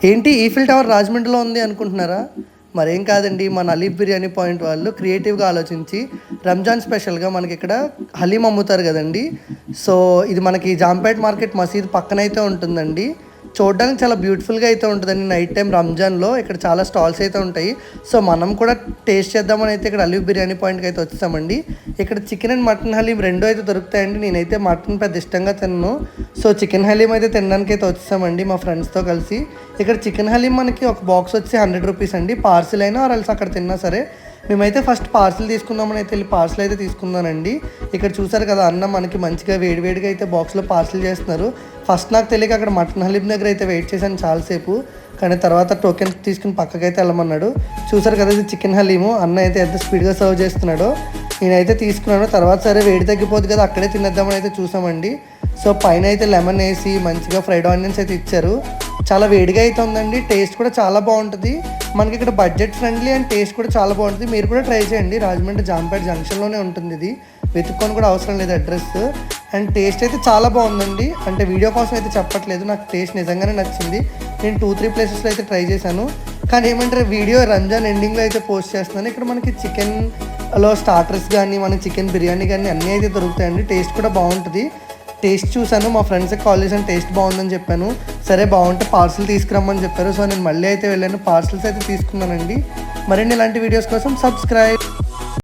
ఏంటి Eiffel tower రాజమండ్రిలో ఉంది అనుకుంటున్నారా? మరేం కాదండి. మన అలీఫ్ బిర్యానీ పాయింట్ వాళ్ళు క్రియేటివ్‌గా ఆలోచించి రంజాన్ స్పెషల్‌గా మనకిక్కడ హలీం అమ్ముతారు గదండీ! సో, ఇది మనకి జాంపేట్ మార్కెట్ మసీద్ పక్కనైతే ఉంటుందండి. చూడడానికి చాలా బ్యూటిఫుల్‌గా అయితే ఉంటదండి. నైట్ టైమ్ రంజాన్‌లో ఇక్కడ చాలా స్టాల్స్ అయితే ఉంటాయి. సో, మనం కూడా టేస్ట్ చేద్దామని అయితే ఇక్కడ అలీఫ్ బిర్యానీ పాయింట్‌కయితే వచ్చేసామండి. ఇక్కడ చికెన్ అండ్ మటన్ హలీం 2 అయితే దొరుకుతాయండి. నేనైతే మటన్ పెద్ద ఇష్టంగా తినను. సో, చికెన్ హలీం అయితే తినడానికైతే వచ్చేసామండి మా ఫ్రెండ్స్‌తో కలిసి. ఇక్కడ చికెన్ హలీం మనకి ఒక బాక్స్ వచ్చి ₹100 అండి. పార్సిల్ అయినా ఆర్ ఎల్స్ అక్కడ తిన్నా సరే. మేమైతే ఫస్ట్ పార్సిల్ తీసుకుందామని అయితే వెళ్ళి పార్సిల్ అయితే తీసుకున్నానండి. ఇక్కడ చూసారు కదా అన్న మనకి మంచిగా వేడివేడిగా అయితే బాక్స్‌లో పార్సిల్ చేస్తున్నారు. ఫస్ట్ నాకు తెలియక అక్కడ మటన్ హలీం దగ్గర అయితే వెయిట్ చేశాను చాలాసేపు. కానీ తర్వాత టోకెన్ తీసుకుని పక్కకైతే వెళ్ళమన్నాడు. చూసారు కదా ఇది చికెన్ హలీము. అన్న అయితే ఎంత స్పీడ్‌గా సర్వ్ చేస్తున్నాడో. నేనైతే తీసుకున్నాను. తర్వాత సరే వేడి తగ్గిపోద్ది కదా అక్కడే తినేద్దామని అయితే చూసామండి. సో, పైన అయితే లెమన్ వేసి మంచిగా ఫ్రైడ్ ఆనియన్స్ అయితే ఇచ్చారు. చాలా వేడిగా అయితే ఉందండి. టేస్ట్ కూడా చాలా బాగుంటుంది. మనకి ఇక్కడ బడ్జెట్ ఫ్రెండ్లీ అండ్ టేస్ట్ కూడా చాలా బాగుంటుంది. మీరు కూడా ట్రై చేయండి. రాజమండ్రి జాంపేట్ జంక్షన్‌లోనే ఉంటుంది ఇది. వెతుక్కొని కూడా అవసరం లేదు అడ్రస్. అండ్ టేస్ట్ అయితే చాలా బాగుందండి. అంటే వీడియో కోసం అయితే చెప్పట్లేదు. నాకు టేస్ట్ నిజంగానే నచ్చింది. నేను 2, 3 ప్లేసెస్‌లో అయితే ట్రై చేశాను. కానీ ఏమంటారు వీడియో రంజాన్ ఎండింగ్‌లో అయితే పోస్ట్ చేస్తున్నాను. ఇక్కడ మనకి చికెన్‌లో స్టార్టర్స్ కానీ, మనకి చికెన్ బిర్యానీ కానీ అన్నీ అయితే దొరుకుతాయండి. టేస్ట్ కూడా బాగుంటుంది. టేస్ట్ చూశాను. మా ఫ్రెండ్స్‌కి కాల్ చేశాను. టేస్ట్ బాగుందని చెప్పాను. సరే బాగుంటే పార్సిల్ తీసుకురమ్మని చెప్పారు. సో, నేను మళ్ళీ అయితే వెళ్ళాను. పార్సిల్స్ అయితే తీసుకున్నానండి. మరిన్ని ఇలాంటి వీడియోస్ కోసం సబ్స్క్రైబ్.